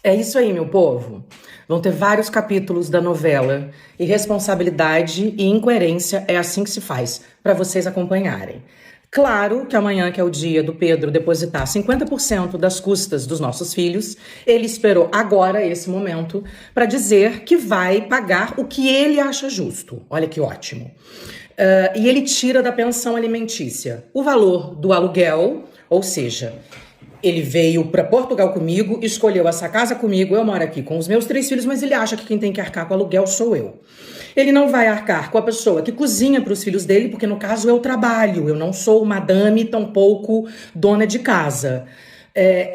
É isso aí, meu povo. Vão ter vários capítulos da novela. Irresponsabilidade e incoerência é assim que se faz, para vocês acompanharem. Claro que amanhã, que é o dia do Pedro depositar 50% das custas dos nossos filhos, ele esperou agora esse momento para dizer que vai pagar o que ele acha justo. Olha que ótimo. E ele tira da pensão alimentícia o valor do aluguel, ou seja, ele veio para Portugal comigo, escolheu essa casa comigo, eu moro aqui com os meus 3 filhos, mas ele acha que quem tem que arcar com o aluguel sou eu. Ele não vai arcar com a pessoa que cozinha para os filhos dele, porque no caso eu trabalho, eu não sou madame, tampouco dona de casa.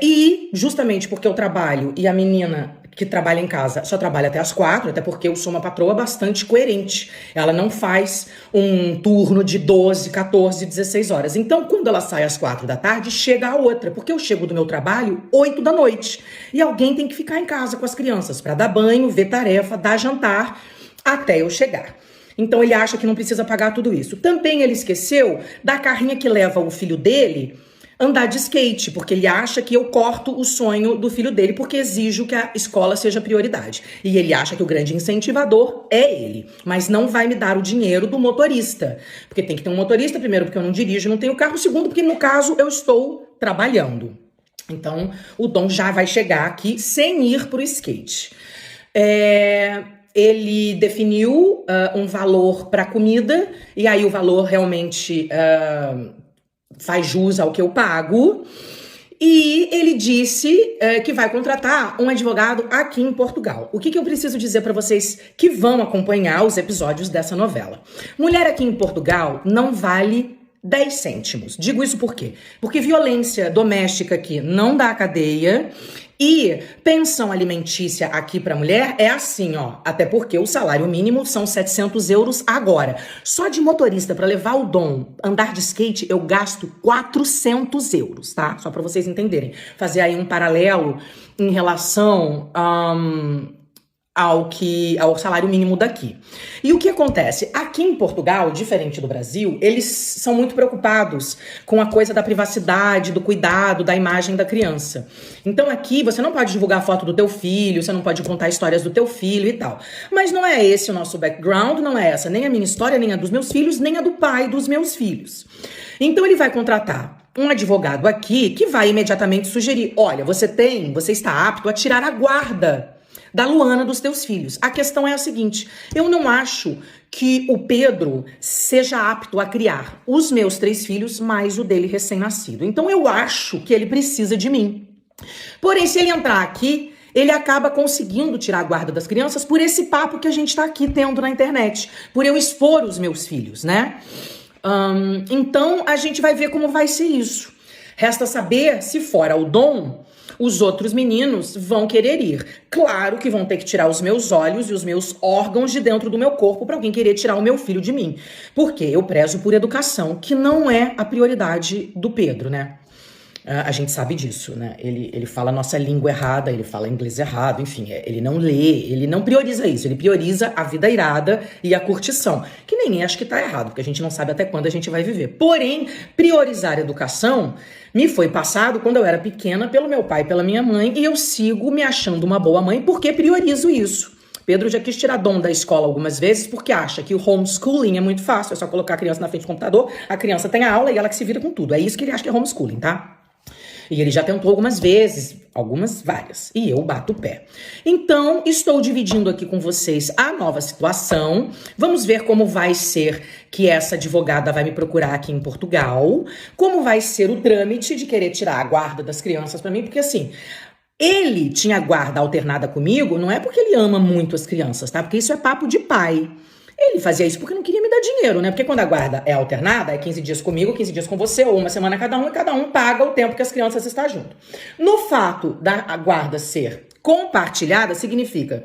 E justamente porque eu trabalho e a menina que trabalha em casa só trabalha até as 4, até porque eu sou uma patroa bastante coerente. Ela não faz um turno de 12, 14, 16 horas. Então, quando ela sai às 4 da tarde, chega a outra, porque eu chego do meu trabalho 8 da noite. E alguém tem que ficar em casa com as crianças para dar banho, ver tarefa, dar jantar, até eu chegar. Então ele acha que não precisa pagar tudo isso. Também ele esqueceu da carrinha que leva o filho dele andar de skate, porque ele acha que eu corto o sonho do filho dele, porque exijo que a escola seja prioridade. E ele acha que o grande incentivador é ele, mas não vai me dar o dinheiro do motorista. Porque tem que ter um motorista, primeiro porque eu não dirijo, não tenho carro, segundo porque no caso eu estou trabalhando. Então o Dom já vai chegar aqui sem ir pro skate. Ele definiu um valor para comida, e aí o valor realmente faz jus ao que eu pago. E ele disse que vai contratar um advogado aqui em Portugal. O que eu preciso dizer para vocês que vão acompanhar os episódios dessa novela? Mulher aqui em Portugal não vale 10 cêntimos. Digo isso por quê? Porque violência doméstica aqui não dá cadeia. E pensão alimentícia aqui pra mulher é assim, ó. Até porque o salário mínimo são 700 euros agora. Só de motorista pra levar o Dom andar de skate, eu gasto 400 euros, tá? Só pra vocês entenderem. Fazer aí um paralelo em relação ao salário mínimo daqui. E o que acontece? Aqui em Portugal, diferente do Brasil, eles são muito preocupados com a coisa da privacidade, do cuidado, da imagem da criança. Então aqui você não pode divulgar foto do teu filho, você não pode contar histórias do teu filho e tal. Mas não é esse o nosso background, não é essa nem a minha história, nem a dos meus filhos, nem a do pai dos meus filhos. Então ele vai contratar um advogado aqui que vai imediatamente sugerir: olha, você está apto a tirar a guarda da Luana dos teus filhos. A questão é a seguinte: eu não acho que o Pedro seja apto a criar os meus 3 filhos mais o dele recém-nascido. Então eu acho que ele precisa de mim. Porém, se ele entrar aqui, ele acaba conseguindo tirar a guarda das crianças por esse papo que a gente tá aqui tendo na internet, por eu expor os meus filhos, né? Então a gente vai ver como vai ser isso. Resta saber se fora o Dom, os outros meninos vão querer ir. Claro que vão ter que tirar os meus olhos e os meus órgãos de dentro do meu corpo para alguém querer tirar o meu filho de mim. Porque eu prezo por educação, que não é a prioridade do Pedro, né? A gente sabe disso, né? Ele fala a nossa língua errada, ele fala inglês errado, enfim, ele não lê, ele não prioriza isso, ele prioriza a vida irada e a curtição, que nem acho que tá errado, porque a gente não sabe até quando a gente vai viver. Porém, priorizar a educação me foi passado quando eu era pequena pelo meu pai e pela minha mãe, e eu sigo me achando uma boa mãe porque priorizo isso. Pedro já quis tirar Dom da escola algumas vezes porque acha que o homeschooling é muito fácil, é só colocar a criança na frente do computador, a criança tem a aula e ela que se vira com tudo. É isso que ele acha que é homeschooling, tá? E ele já tentou algumas vezes, várias, e eu bato o pé. Então, estou dividindo aqui com vocês a nova situação. Vamos ver como vai ser que essa advogada vai me procurar aqui em Portugal, como vai ser o trâmite de querer tirar a guarda das crianças pra mim, porque assim, ele tinha guarda alternada comigo, não é porque ele ama muito as crianças, tá? Porque isso é papo de pai. Ele fazia isso porque não queria me dar dinheiro, né? Porque quando a guarda é alternada, é 15 dias comigo, 15 dias com você, ou uma semana cada um, e cada um paga o tempo que as crianças estão junto. No fato da guarda ser compartilhada, significa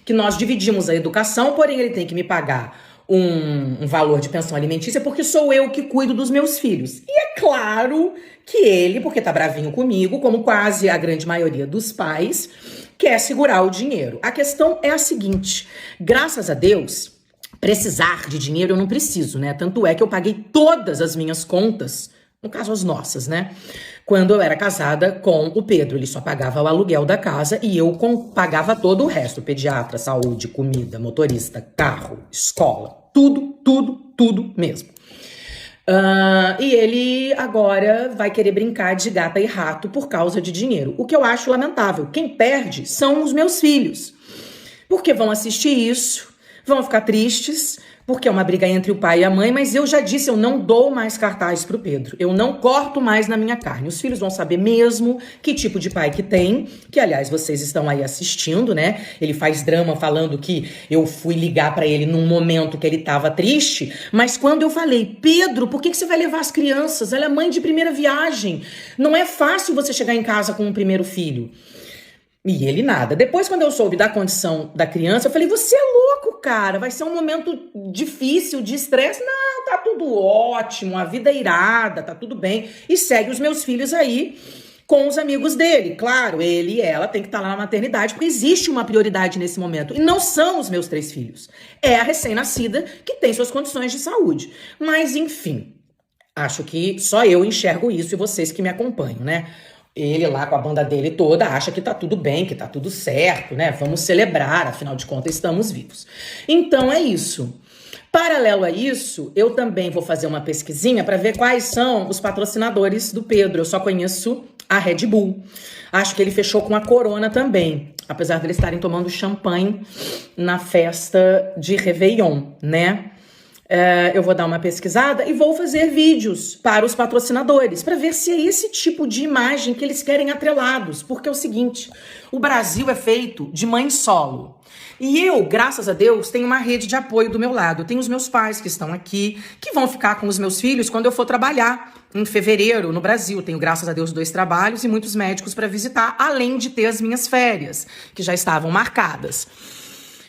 que nós dividimos a educação, porém ele tem que me pagar um valor de pensão alimentícia porque sou eu que cuido dos meus filhos. E é claro que ele, porque tá bravinho comigo, como quase a grande maioria dos pais, quer segurar o dinheiro. A questão é a seguinte: graças a Deus, precisar de dinheiro eu não preciso, né? Tanto é que eu paguei todas as minhas contas, no caso as nossas, né? quando eu era casada com o Pedro. Ele só pagava o aluguel da casa e eu pagava todo o resto. Pediatra, saúde, comida, motorista, carro, escola. Tudo mesmo. E ele agora vai querer brincar de gata e rato por causa de dinheiro. O que eu acho lamentável. Quem perde são os meus filhos. Porque vão assistir isso, vão ficar tristes, porque é uma briga entre o pai e a mãe, mas eu já disse, eu não dou mais cartaz pro Pedro. Eu não corto mais na minha carne. Os filhos vão saber mesmo que tipo de pai que tem, que aliás vocês estão aí assistindo, né? Ele faz drama falando que eu fui ligar pra ele num momento que ele tava triste, mas quando eu falei, Pedro, por que você vai levar as crianças? Ela é mãe de primeira viagem. Não é fácil você chegar em casa com um primeiro filho. E ele nada. Depois, quando eu soube da condição da criança, eu falei, você é louco, cara, vai ser um momento difícil, de estresse. Não, tá tudo ótimo, a vida é irada, tá tudo bem. E segue os meus filhos aí com os amigos dele. Claro, ele e ela tem que estar lá na maternidade, porque existe uma prioridade nesse momento. E não são os meus 3 filhos. É a recém-nascida que tem suas condições de saúde. Mas, enfim, acho que só eu enxergo isso e vocês que me acompanham, né? Ele lá com a banda dele toda acha que tá tudo bem, que tá tudo certo, né? Vamos celebrar, afinal de contas estamos vivos. Então é isso. Paralelo a isso, eu também vou fazer uma pesquisinha para ver quais são os patrocinadores do Pedro. Eu só conheço a Red Bull. Acho que ele fechou com a Corona também, apesar de eles estarem tomando champanhe na festa de Réveillon, né? Eu vou dar uma pesquisada e vou fazer vídeos para os patrocinadores para ver se é esse tipo de imagem que eles querem atrelados. Porque é o seguinte, o Brasil é feito de mãe solo. E eu, graças a Deus, tenho uma rede de apoio do meu lado. Eu tenho os meus pais que estão aqui, que vão ficar com os meus filhos quando eu for trabalhar em fevereiro no Brasil. Tenho, graças a Deus, 2 trabalhos e muitos médicos para visitar, além de ter as minhas férias, que já estavam marcadas.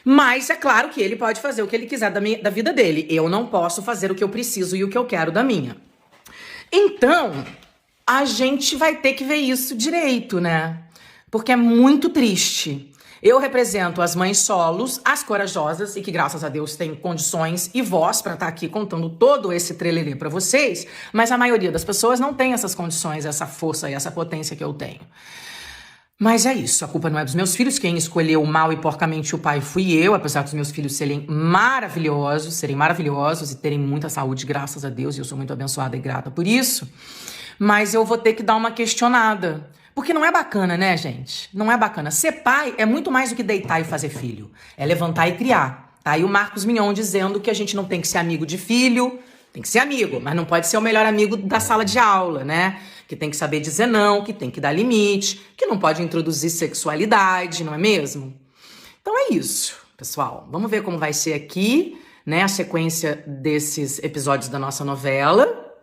Mas é claro que ele pode fazer o que ele quiser da vida dele. Eu não posso fazer o que eu preciso e o que eu quero da minha. Então, a gente vai ter que ver isso direito, né? Porque é muito triste. Eu represento as mães solos, as corajosas e que, graças a Deus, têm condições e voz para estar aqui contando todo esse trelelê para vocês, mas a maioria das pessoas não tem essas condições, essa força e essa potência que eu tenho. Mas é isso, a culpa não é dos meus filhos, quem escolheu mal e porcamente o pai fui eu, apesar dos meus filhos serem maravilhosos e terem muita saúde, graças a Deus, e eu sou muito abençoada e grata por isso, mas eu vou ter que dar uma questionada, porque não é bacana, né, gente? Não é bacana. Ser pai é muito mais do que deitar e fazer filho, é levantar e criar. Tá aí o Marcos Mignon dizendo que a gente não tem que ser amigo de filho, tem que ser amigo, mas não pode ser o melhor amigo da sala de aula, né? Que tem que saber dizer não, que tem que dar limite, que não pode introduzir sexualidade, não é mesmo? Então é isso, pessoal. Vamos ver como vai ser aqui, né, a sequência desses episódios da nossa novela.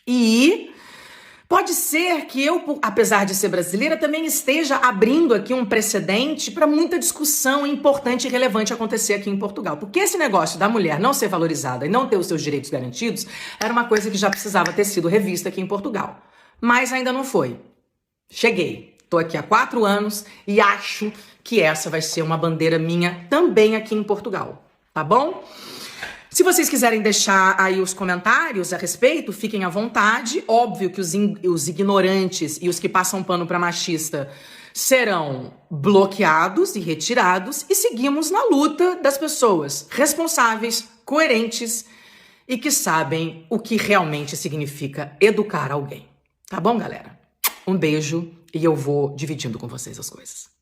E pode ser que eu, apesar de ser brasileira, também esteja abrindo aqui um precedente para muita discussão importante e relevante acontecer aqui em Portugal. Porque esse negócio da mulher não ser valorizada e não ter os seus direitos garantidos era uma coisa que já precisava ter sido revista aqui em Portugal. Mas ainda não foi. Cheguei. Tô aqui há 4 anos e acho que essa vai ser uma bandeira minha também aqui em Portugal. Tá bom? Se vocês quiserem deixar aí os comentários a respeito, fiquem à vontade. Óbvio que os ignorantes e os que passam pano pra machista serão bloqueados e retirados. E seguimos na luta das pessoas responsáveis, coerentes e que sabem o que realmente significa educar alguém. Tá bom, galera? Um beijo e eu vou dividindo com vocês as coisas.